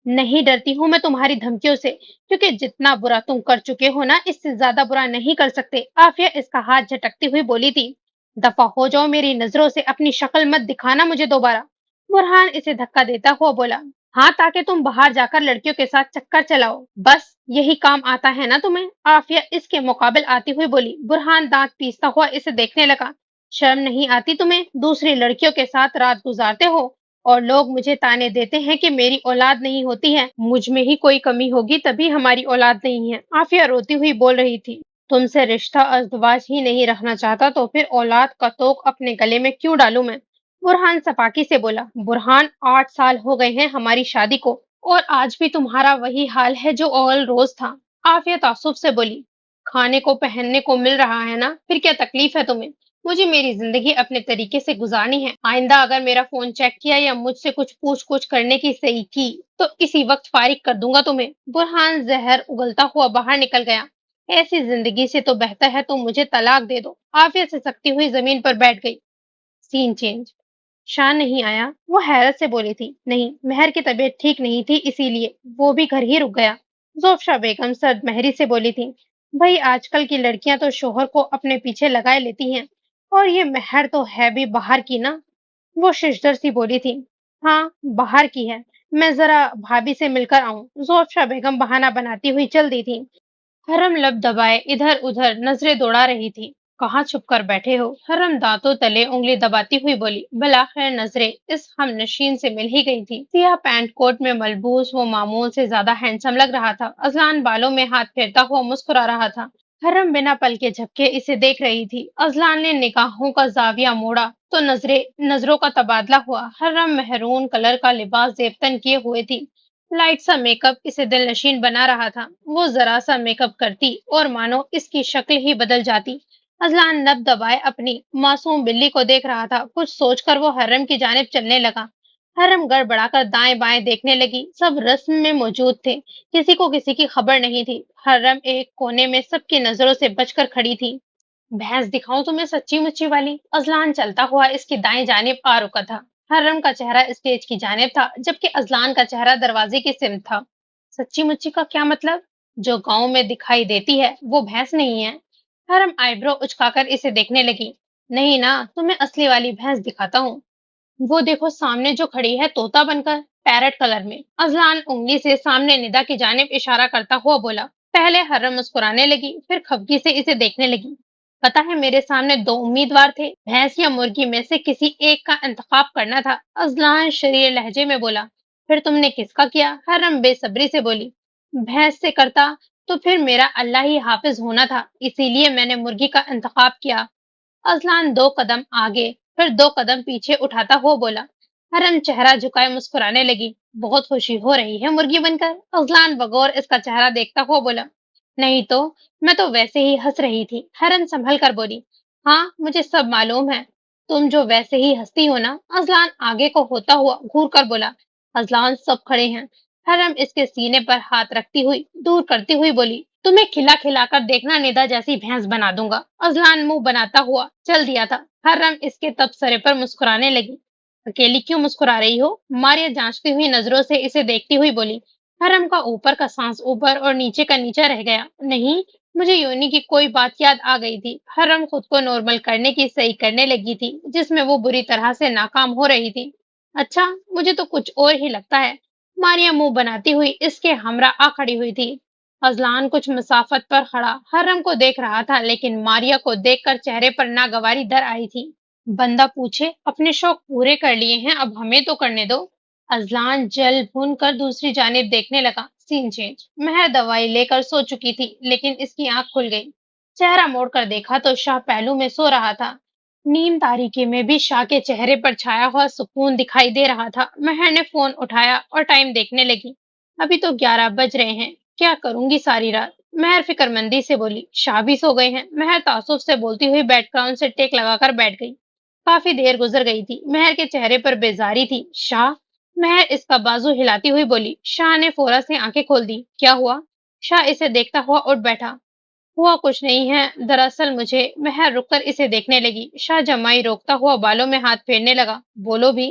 [SPEAKER 1] नहीं डरती हूं मैं तुम्हारी धमकियों से, क्योंकि जितना बुरा तुम कर चुके हो ना, इससे ज्यादा बुरा नहीं कर सकते। आफिया इसका हाथ झटकती हुई बोली थी। दफा हो जाओ मेरी नजरों से, अपनी शक्ल मत दिखाना मुझे दोबारा। बुरहान इसे धक्का देता हुआ बोला। हाँ, ताकि तुम बाहर जाकर लड़कियों के साथ चक्कर चलाओ, बस यही काम आता है ना तुम्हें? आफिया इसके मुकाबिल आती हुई बोली। बुरहान दांत पीसता हुआ इसे देखने लगा। शर्म नहीं आती तुम्हें? दूसरी लड़कियों के साथ रात गुजारते हो और लोग मुझे ताने देते हैं कि मेरी औलाद नहीं होती है। मुझ में ही कोई कमी होगी तभी हमारी औलाद नहीं है। आफिया रोती हुई बोल रही थी। तुमसे रिश्ता अज़दवाज ही नहीं रखना चाहता तो फिर औलाद का तोक अपने गले में क्यों डालूं मैं? बुरहान सपाकी से बोला। बुरहान, 8 साल हो गए हैं हमारी शादी को और आज भी तुम्हारा वही हाल है जो अव्वल रोज था। आफिया तासुब से बोली। खाने को पहनने को मिल रहा है ना, फिर क्या तकलीफ है तुम्हें? मुझे मेरी जिंदगी अपने तरीके से गुजारनी है। आइंदा अगर मेरा फोन चेक किया या मुझसे कुछ पूछ कुछ करने की सही की तो इसी वक्त फारिग कर दूंगा तुम्हें। बुरहान जहर उगलता हुआ बाहर निकल गया। ऐसी जिंदगी से तो बेहतर है तुम मुझे तलाक दे दो। आफिया सिसकती हुई जमीन पर बैठ गई। Scene change. शान नहीं आया। वो हैरत से बोली थी। नहीं, मेहर की तबीयत ठीक नहीं थी इसीलिए वो भी घर ही रुक गया। जोफ्शा बेगम सर्द महरी से बोली थी। भाई आजकल की लड़कियां तो शोहर को अपने पीछे लगाए लेती हैं और ये मेहर तो है भी बाहर की ना। वो शिशदर सी बोली थी। हाँ, बाहर की है। मैं जरा भाभी से मिलकर आऊं। जोफ्शा बेगम बहाना बनाती हुई चल दी थी। हरम लब दबाए इधर उधर नजरें दौड़ा रही थी। कहाँ छुप कर बैठे हो? हरम दांतों तले उंगली दबाती हुई बोली। भलाखैर नजरें इस हमनशीन से मिल ही गई थी। सियाह पैंट कोट में मलबूस वो मामूल से ज्यादा हैंडसम लग रहा था। अजलान बालों में हाथ फेरता हुआ मुस्कुरा रहा था। हरम बिना पल के झपके इसे देख रही थी। अजलान ने निगाहों का जाविया मोड़ा तो नजरों का तबादला हुआ। हरम मेहरून कलर का लिबास जेबतन किए हुए थी। लाइट सा मेकअप इसे दिलनशीन बना रहा था। वो जरा सा मेकअप करती और मानो इसकी शक्ल ही बदल जाती। अजलान लब दबाए अपनी मासूम बिल्ली को देख रहा था। कुछ सोचकर वो हरम की जानिब चलने लगा। हरम गड़बड़ाकर दाएं बाएं देखने लगी। सब रस्म में मौजूद थे। किसी को किसी की खबर नहीं थी। हरम एक कोने में सबकी नजरों से बचकर खड़ी थी। भैंस दिखाऊं तुम्हें सच्ची मुच्ची वाली? अजलान चलता हुआ इसकी दाएं जानिब आ रुका था। हर्रम का चेहरा स्टेज की जानिब था जबकि अजलान का चेहरा दरवाजे की सिमत था। सच्ची मुच्ची का क्या मतलब? जो गांव में दिखाई देती है वो भैंस नहीं है। हरम आईब्रो उचकाकर इसे देखने लगी। नहीं ना, तुम्हें असली वाली भैंस दिखाता हूँ। वो देखो सामने जो खड़ी है तोता बनकर, पैरट कलर में। अजलान उंगली से सामने निदा की जानिब इशारा करता हुआ बोला। पहले हर्रम मुस्कुराने लगी फिर खफगी से इसे देखने लगी। पता है मेरे सामने दो उम्मीदवार थे, भैंस या मुर्गी में से किसी एक का इंतखाब करना था। अजलान शरीर लहजे में बोला। फिर तुमने किसका किया? हर्रम बेसब्री से बोली। भैंस से करता तो फिर मेरा अल्लाह ही हाफिज होना था, इसीलिए मैंने मुर्गी का इंतखाब किया। अजलान 2 कदम आगे फिर 2 कदम पीछे उठाता हुआ बोला। हरम चेहरा झुकाए मुस्कुराने लगी। बहुत खुशी हो रही है मुर्गी बनकर? अजलान बगौर इसका चेहरा देखता हुआ बोला। नहीं तो, मैं तो वैसे ही हंस रही थी। हरम संभल कर बोली। हाँ, मुझे सब मालूम है। तुम जो वैसे ही हंसती हो ना। अजलान आगे को होता हुआ घूर कर बोला। अजलान सब खड़े हैं। हरम इसके सीने पर हाथ रखती हुई दूर करती हुई बोली। तुम्हें खिला खिला कर देखना निदा जैसी भैंस बना दूंगा। अजलान मुंह बनाता हुआ चल दिया था। हर्रम इसके तबसरे पर मुस्कुराने लगी। अकेली क्यों मुस्कुरा रही हो? मारिया जांचती हुई नजरों से इसे देखती हुई बोली। हरम का ऊपर का सांस ऊपर और नीचे का नीचा रह गया। नहीं, मुझे योनी की कोई बात याद आ गई थी। हरम खुद को नॉर्मल करने की सही करने लगी थी जिसमें वो बुरी तरह से नाकाम हो रही थी। अच्छा, मुझे तो कुछ और ही लगता है। मारिया मुंह बनाती हुई इसके हमरा आ खड़ी हुई थी। अजलान कुछ मसाफत पर खड़ा हर्रम को देख रहा था लेकिन मारिया को देखकर चेहरे पर नागवारी दर आई थी। बंदा पूछे, अपने शौक पूरे कर लिए हैं अब हमें तो करने दो। अजलान जल भून कर दूसरी जानिब देखने लगा। Scene change. महर दवाई लेकर सो चुकी थी लेकिन इसकी आंख खुल गई। चेहरा मोड़कर देखा तो शाह पहलू में सो रहा था। नीम तारीकी में भी शाह के चेहरे पर छाया हुआ सुकून दिखाई दे रहा था। महर ने फोन उठाया और टाइम देखने लगी। अभी तो 11 बज रहे हैं। क्या करूंगी सारी रात? महर फिक्रमंदी से बोली। शाह भी सो गए हैं। महर तासुब से बोलती हुई बेडक्राउंड से टेक लगाकर बैठ गई। काफी देर गुजर गई थी। महर के चेहरे पर बेजारी थी। शाह? महर इसका बाजू हिलाती हुई बोली। शाह ने फौरा से आंखें खोल दी। क्या हुआ? शाह इसे देखता हुआ उठ बैठा। हुआ कुछ नहीं है, दरअसल मुझे। महर रुककर इसे देखने लगी। शाह जमाई रोकता हुआ बालों में हाथ फेरने लगा। बोलो भी।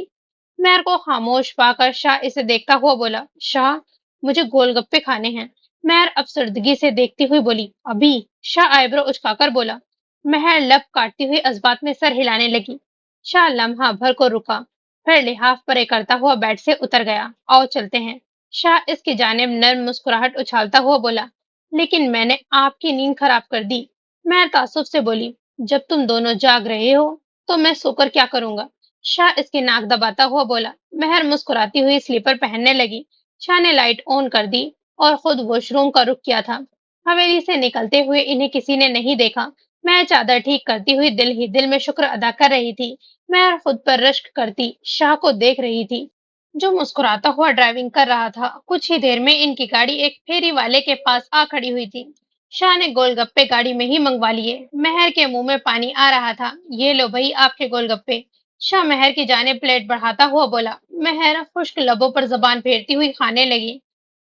[SPEAKER 1] महर को खामोश पाकर शाह इसे देखता हुआ बोला। शाह, मुझे गोलगप्पे खाने हैं। महर अफसरदगी से देखती हुई बोली। अभी? शाह आईब्रो उचकाकर बोला। महर लब काटती हुई अजबात में सर हिलाने लगी। शाह लम्हा भर को रुका। फिर लिहाफ परे करता हुआ बेड से उतर गया। आओ चलते हैं। शाह इसकी जानिब नर्म मुस्कुराहट उछालता हुआ बोला। लेकिन मैंने आपकी नींद खराब कर दी। मैं तासुब से बोली। जब तुम दोनों जाग रहे हो तो मैं सोकर क्या करूंगा? शाह इसकी नाक दबाता हुआ बोला। महर मुस्कुराती हुई स्लीपर पहनने लगी। शाह ने लाइट ऑन कर दी और खुद वॉशरूम का रुख किया था। हवेली से निकलते हुए इन्हें किसी ने नहीं देखा। मैं चादर ठीक करती हुई दिल ही दिल में शुक्र अदा कर रही थी। मैं खुद पर रश्क करती शाह को देख रही थी, जो मुस्कुराता हुआ ड्राइविंग कर रहा था। कुछ ही देर में इनकी गाड़ी एक फेरी वाले के पास आ खड़ी हुई थी। शाह ने गोलगप्पे गाड़ी में ही मंगवा लिए। महर के मुंह में पानी आ रहा था। ये लो भाई आपके गोलगप्पे। शाह महर की जानिब प्लेट बढ़ाता हुआ बोला। महर खुश्क लबों पर जबान फेरती हुई खाने लगी।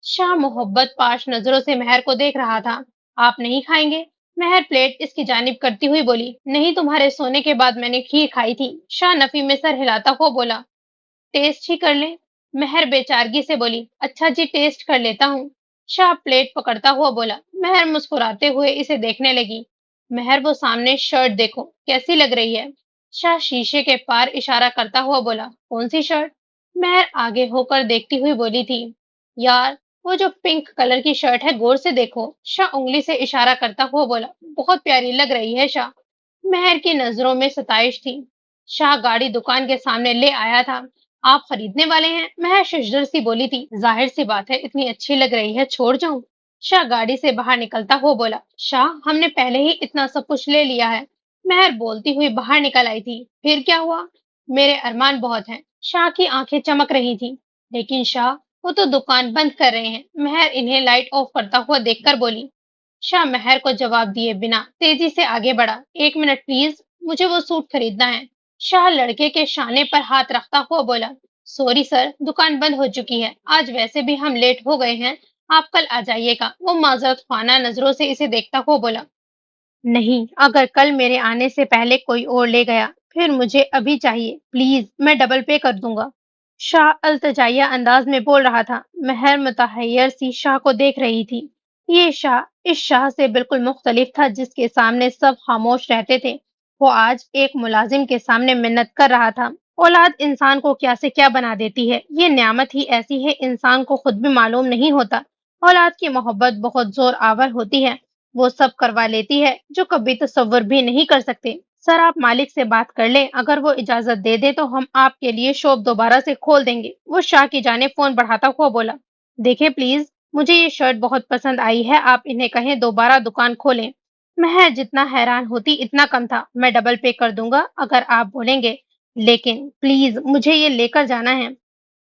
[SPEAKER 1] शाह मोहब्बत पाश नजरों से महर को देख रहा था। आप नहीं खाएंगे? महर प्लेट इसकी जानिब करती हुई बोली। नहीं, तुम्हारे सोने के बाद मैंने खीर खाई थी। शाह नफी में सर हिलाता हुआ बोला। टेस्ट ही कर लें। महर बेचारगी से बोली। अच्छा जी, टेस्ट कर लेता हूँ। शाह प्लेट पकड़ता हुआ बोला। महर मुस्कुराते हुए इसे देखने लगी। महर, वो सामने शर्ट देखो, कैसी लग रही है? शाह शीशे के पार इशारा करता हुआ बोला। कौन सी शर्ट? महर आगे होकर देखती हुई बोली थी। यार, वो जो पिंक कलर की शर्ट है, गौर से देखो। शाह उंगली से इशारा करता हुआ बोला। बहुत प्यारी लग रही है शाह। महर की नजरों में सताइश थी। शाह गाड़ी दुकान के सामने ले आया था। आप खरीदने वाले हैं? महर शिशदर सी बोली थी। जाहिर सी बात है, इतनी अच्छी लग रही है, छोड़ जाऊं? शाह गाड़ी से बाहर निकलता हुआ बोला। शाह, हमने पहले ही इतना सब कुछ ले लिया है। महर बोलती हुई बाहर निकल आई थी। फिर क्या हुआ? मेरे अरमान बहुत हैं। शाह की आंखें चमक रही थीं। लेकिन शाह, वो तो दुकान बंद कर रहे हैं। महर इन्हें लाइट ऑफ करता हुआ देखकर बोली। शाह महर को जवाब दिए बिना तेजी से आगे बढ़ा। एक मिनट प्लीज, मुझे वो सूट खरीदना है। शाह लड़के के शाने पर हाथ रखता हुआ बोला। सॉरी सर, दुकान बंद हो चुकी है। आज वैसे भी हम लेट हो गए हैं। आप कल आ जाइएगा। वो माजरत खाना नजरों से इसे देखता हुआ बोला। नहीं, अगर कल मेरे आने से पहले कोई और ले गया, फिर मुझे अभी चाहिए। प्लीज, मैं डबल पे कर दूंगा। शाह अल्तजाइया अंदाज में बोल रहा था। महर मुतहैयर सी शाह को देख रही थी। ये शाह इस शाह से बिल्कुल मुख्तलिफ था जिसके सामने सब खामोश रहते थे। वो आज एक मुलाजिम के सामने मिन्नत कर रहा था। औलाद इंसान को क्या से क्या बना देती है। ये नेमत ही ऐसी है, इंसान को खुद भी मालूम नहीं होता। औलाद की मोहब्बत बहुत जोर आवर होती है। वो सब करवा लेती है जो कभी तसव्वुर भी नहीं कर सकते। सर, आप मालिक से बात कर लें। अगर वो इजाजत दे दे तो हम आपके लिए शॉप दोबारा से खोल देंगे। वो शाह की जानिब फोन बढ़ाता हुआ बोला। देखें प्लीज, मुझे ये शर्ट बहुत पसंद आई है। आप इन्हें कहें दोबारा दुकान खोलें। महर जितना हैरान होती इतना कम था। मैं डबल पे कर दूंगा अगर आप बोलेंगे, लेकिन प्लीज मुझे ये लेकर जाना है।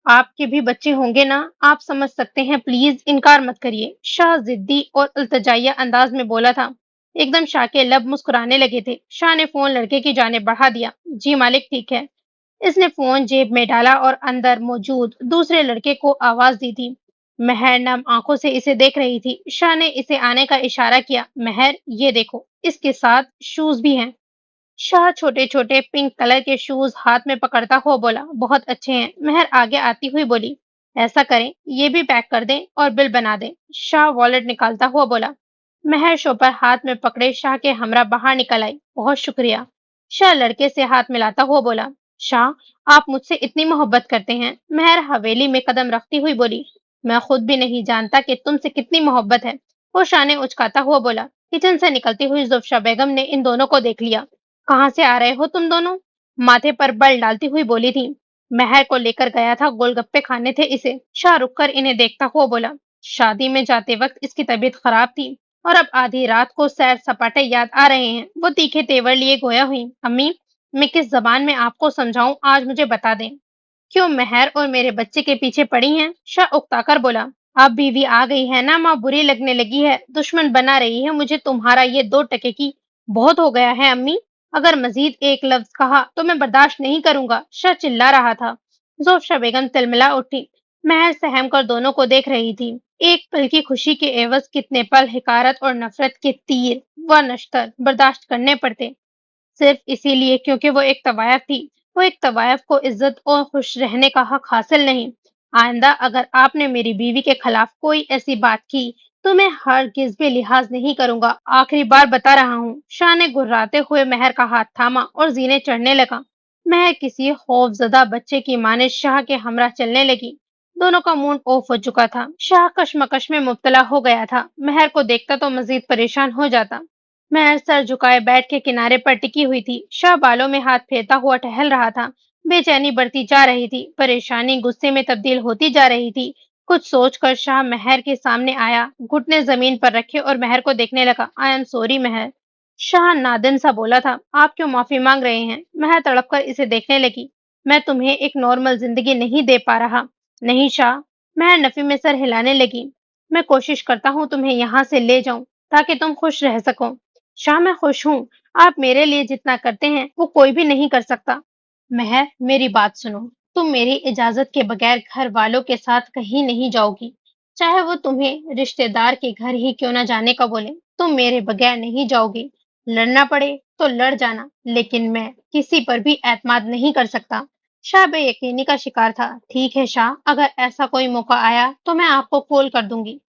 [SPEAKER 1] आपके भी बच्चे होंगे ना, आप समझ सकते हैं, प्लीज इनकार मत करिए। शाह जिद्दी और इल्तजाइया अंदाज में बोला था। एकदम शाह के लब मुस्कुराने लगे थे। शाह ने फोन लड़के की जानिब बढ़ा दिया। जी मालिक, ठीक है। इसने फोन जेब में डाला और अंदर मौजूद दूसरे लड़के को आवाज दी थी। महर नम आंखों से इसे देख रही थी। शाह ने इसे आने का इशारा किया। महर, ये देखो, इसके साथ शूज भी हैं। शाह छोटे छोटे पिंक कलर के शूज हाथ में पकड़ता हुआ बोला। बहुत अच्छे हैं। महर आगे आती हुई बोली। ऐसा करें, ये भी पैक कर दें और बिल बना दें। शाह वॉलेट निकालता हुआ बोला। महर शॉपर हाथ में पकड़े शाह के हमरा बाहर निकल आई। बहुत शुक्रिया। शाह लड़के से हाथ मिलाता हुआ बोला। शाह, आप मुझसे इतनी मोहब्बत करते हैं? महर हवेली में कदम रखती हुई बोली। मैं खुद भी नहीं जानता कि तुमसे कितनी मोहब्बत है। वो शाह ने उचकाता हुआ बोला। किचन से निकलती हुई जुफ्शा बेगम ने इन दोनों को देख लिया। कहाँ से आ रहे हो तुम दोनों? माथे पर बल डालती हुई बोली थी। महर को लेकर गया था, गोलगप्पे खाने थे इसे। शाह रुककर इन्हें देखता हुआ बोला। शादी में जाते वक्त इसकी तबीयत खराब थी और अब आधी रात को सैर सपाटे याद आ रहे हैं। वो तीखे तेवर लिए गोया हुई। अम्मी, मैं किस जबान में आपको समझाऊं, आज मुझे बता दें। क्यों महर और मेरे बच्चे के पीछे पड़ी हैं? शाह उकताकर बोला। अब बीवी आ गई है ना, माँ बुरी लगने लगी है, दुश्मन बना रही है मुझे तुम्हारा ये 2 टके की। बहुत हो गया है अम्मी। अगर मजीद एक लफ्ज कहा तो मैं बर्दाश्त नहीं करूंगा। शाह चिल्ला रहा था। जोफ्शा बेगम तिलमिला उठी। महर सहम कर दोनों को देख रही थी। एक पल की खुशी के एवज कितने पल हिकारत और नफरत के तीर व नश्तर बर्दाश्त करने पड़ते, सिर्फ इसीलिए क्योंकि वो एक तवायफ थी। वो एक तवायफ को इज्जत और खुश रहने का हक हासिल नहीं। आइंदा अगर आपने मेरी बीवी के खिलाफ कोई ऐसी बात की तो मैं हरगिज भी लिहाज नहीं करूंगा। आखिरी बार बता रहा हूँ। शाह ने गुर्राते हुए महर का हाथ थामा और जीने चढ़ने लगा। मैं किसी खौफजदा बच्चे की माने शाह के हमरा चलने लगी। दोनों का मूड ऑफ हो चुका था। शाह कशमकश में मुब्तला हो गया था। महर को देखता तो मजीद परेशान हो जाता। महर सर झुकाए बैठ के किनारे पर टिकी हुई थी। शाह बालों में हाथ फेरता हुआ टहल रहा था। बेचैनी बढ़ती जा रही थी। परेशानी गुस्से में तब्दील होती जा रही थी। कुछ सोचकर शाह महर के सामने आया, घुटने जमीन पर रखे और महर को देखने लगा। आई एम सॉरी महर। शाह नादिम सा बोला था। आप क्यों माफी मांग रहे हैं? महर तड़प कर इसे देखने लगी। मैं तुम्हें एक नॉर्मल जिंदगी नहीं दे पा रहा। नहीं शाह। महर नफी में सर हिलाने लगी। मैं कोशिश करता हूँ तुम्हें यहाँ से ले जाऊं ताकि तुम खुश रह सको। शाह मैं खुश हूँ। आप मेरे लिए जितना करते हैं वो कोई भी नहीं कर सकता। महर मेरी बात सुनो। तुम मेरी इजाजत के बगैर घर वालों के साथ कहीं नहीं जाओगी। चाहे वो तुम्हें रिश्तेदार के घर ही क्यों ना जाने का बोले, तुम मेरे बगैर नहीं जाओगी। लड़ना पड़े तो लड़ जाना, लेकिन मैं किसी पर भी एतमाद नहीं कर सकता। शाह बेयकीनी का शिकार था। ठीक है शाह, अगर ऐसा कोई मौका आया तो मैं आपको कॉल कर दूंगी।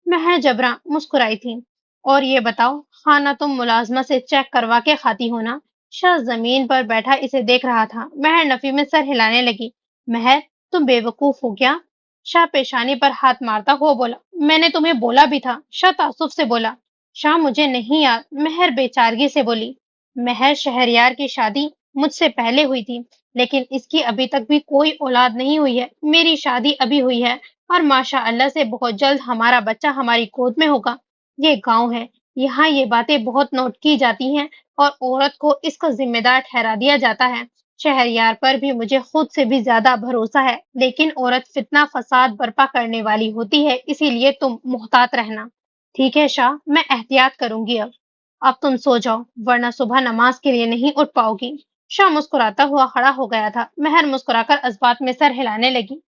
[SPEAKER 1] महर जबरा मुस्कुराई थी। और ये बताओ, खाना तुम मुलाजमा से चेक करवा के खाती हो ना? शाह जमीन पर बैठा इसे देख रहा था। महर नफी में सर हिलाने लगी। महर, तुम बेवकूफ हो क्या? शाह पेशानी पर हाथ मारता हुआ बोला। मैंने तुम्हें बोला भी था। शाह तासुब से बोला। शाह मुझे नहीं याद। महर बेचारगी से बोली। महर शहरयार की शादी मुझसे पहले हुई थी, लेकिन इसकी अभी तक भी कोई औलाद नहीं हुई है। मेरी शादी अभी हुई है और माशा अल्लाह से बहुत जल्द हमारा बच्चा हमारी गोद में होगा। ये गांव है, यहाँ ये बातें बहुत नोट की जाती हैं और औरत को इसका जिम्मेदार ठहरा दिया जाता है। शहरयार पर भी मुझे खुद से भी ज्यादा भरोसा है, लेकिन औरत फितना फसाद बर्पा करने वाली होती है, इसीलिए तुम मुहतात रहना। ठीक है शाह, मैं एहतियात करूंगी अब तुम सो जाओ, वरना सुबह नमाज के लिए नहीं उठ पाओगी। शाह मुस्कुराता हुआ खड़ा हो गया था। महर मुस्कुराकर इस्बात में सर हिलाने लगी।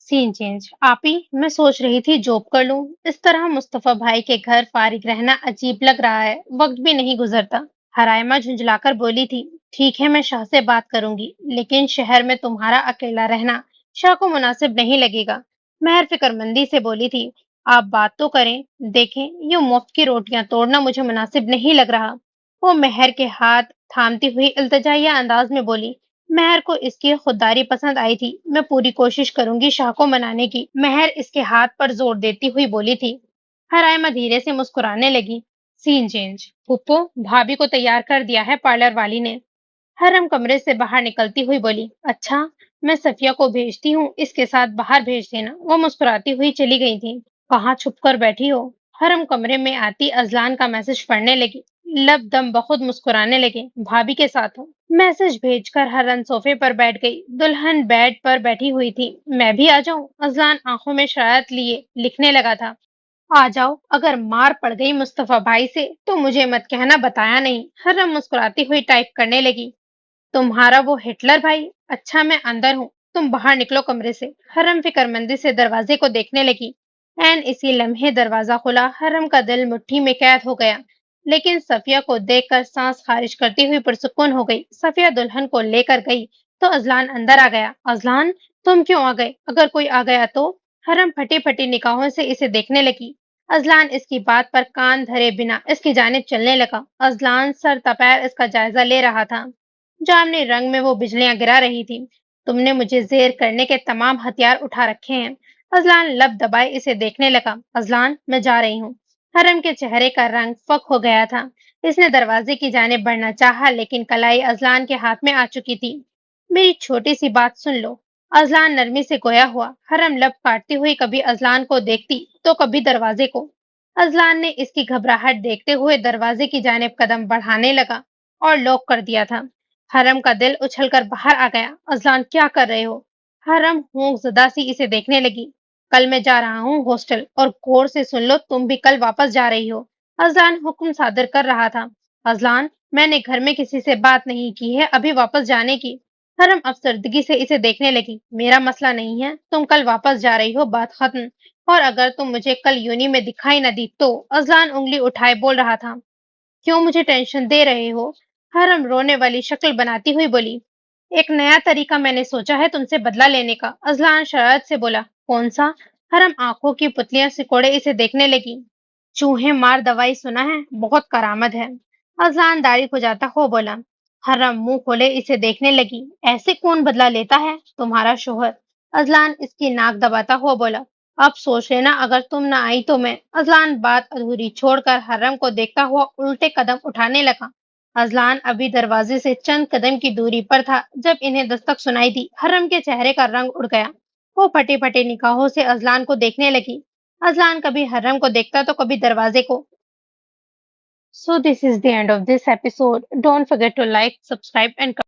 [SPEAKER 1] Scene change. आपी, मैं सोच रही थी जॉब कर लूं। इस तरह मुस्तफा भाई के घर फारिग रहना अजीब लग रहा है, वक्त भी नहीं गुजरता। हरायमा झुंझलाकर बोली थी। ठीक है, मैं शाह से बात करूंगी, लेकिन शहर में तुम्हारा अकेला रहना शाह को मुनासिब नहीं लगेगा। महर फिक्रमंदी से बोली थी। आप बात तो करें। देखें, यूं मुफ्त की रोटियां तोड़ना मुझे मुनासिब नहीं लग रहा। वो महर के हाथ थामती हुई इल्तिजाइया अंदाज में बोली। महर को इसकी खुददारी पसंद आई थी। मैं पूरी कोशिश करूंगी शाह को मनाने की। महर इसके हाथ पर जोर देती हुई बोली थी। हरायमा धीरे से मुस्कुराने लगी। Scene change. पुप्पो, भाभी को तैयार कर दिया है पार्लर वाली ने। हरम कमरे से बाहर निकलती हुई बोली। अच्छा, मैं सफिया को भेजती हूँ, इसके साथ बाहर भेज देना। वो मुस्कुराती हुई चली गई थी। कहाँ छुप कर बैठी हो? हरम कमरे में आती अजलान का मैसेज पढ़ने लगी। लब दम बखुद मुस्कुराने लगे। भाभी के साथ हूँ। मैसेज भेजकर हरन सोफे पर बैठ गई। दुल्हन बेड पर बैठी हुई थी। मैं भी आ जाऊं? अजलान आंखों में शरारत लिए लिखने लगा था। आ जाओ, अगर मार पड़ गई मुस्तफा भाई से तो मुझे मत कहना बताया नहीं। हरम मुस्कुराती हुई टाइप करने लगी। तुम्हारा वो हिटलर भाई? अच्छा, मैं अंदर हूँ, तुम बाहर निकलो कमरे से। हरम फिक्रमंदी से दरवाजे को देखने लगी। एन इसी लम्हे दरवाजा खुला। हरम का दिल मुट्ठी में कैद हो गया, लेकिन सफिया को देखकर सांस खारिज करती हुई पुरसुकून हो गई। सफिया दुल्हन को लेकर गई तो अजलान अंदर आ गया। अजलान, तुम क्यों आ गए? अगर कोई आ गया तो? हरम फटी फटी निगाहों से इसे देखने लगी। अजलान इसकी बात पर कान धरे बिना इसकी जानिब चलने लगा। अजलान सर तपैर इसका जायजा ले रहा था। जामनी रंग में वो बिजलियां गिरा रही थी। तुमने मुझे जेर करने के तमाम हथियार उठा रखे हैं। अजलान लब दबाए इसे देखने लगा। अजलान, मैं जा रही हूँ। हरम के चेहरे का रंग फक हो गया था। इसने दरवाजे की जानिब बढ़ना चाहा, लेकिन कलाई अजलान के हाथ में आ चुकी थी। मेरी छोटी सी बात सुन लो। अजलान नरमी से गोया हुआ। हरम लब काटती हुई कभी अजलान को देखती तो कभी दरवाजे को। अजलान ने इसकी घबराहट देखते हुए दरवाजे की जानिब कदम बढ़ाने लगा और लॉक कर दिया था। हरम का दिल उछलकर बाहर आ गया। अजलान, क्या कर रहे हो? हरम होंशजदा सी इसे देखने लगी। कल मैं जा रहा हूँ हॉस्टल, और गौर से सुन लो, तुम भी कल वापस जा रही हो। अजलान हुक्म सादर कर रहा था। अजलान, मैंने घर में किसी से बात नहीं की है अभी वापस जाने की। हरम अफसरदगी से इसे देखने लगी। मेरा मसला नहीं है, तुम कल वापस जा रही हो, बात खत्म। और अगर तुम मुझे कल यूनी में दिखाई न दी तो? अजलान उंगली उठाए बोल रहा था। क्यों मुझे टेंशन दे रहे हो? हरम रोने वाली शक्ल बनाती हुई बोली। एक नया तरीका मैंने सोचा है तुमसे बदला लेने का। अजलान शरारत से बोला। कौन सा? हरम आंखों की पुतलियां सिकोड़े इसे देखने लगी। चूहे मार दवाई सुना है? बहुत करामद है। अजलान दाढ़ी खुजाता हुआ बोला। हर्रम मुंह खोले इसे देखने लगी। ऐसे कौन बदला लेता है? तुम्हारा शोहर। अजलान इसकी नाक दबाता हुआ बोला। अब सोच लेना, अगर तुम न आई तो मैं। अजलान बात अधूरी छोड़कर हर्रम को देखता हुआ उल्टे कदम उठाने लगा। अजलान अभी दरवाजे से चंद कदम की दूरी पर था जब इन्हें दस्तक सुनाई दी। हर्रम के चेहरे का रंग उड़ गया। वो फटे फटे निगाहों से अजलान को देखने लगी। अजलान कभी हर्रम को देखता तो कभी दरवाजे को। So this is the end of this episode. Don't forget to like, subscribe and comment.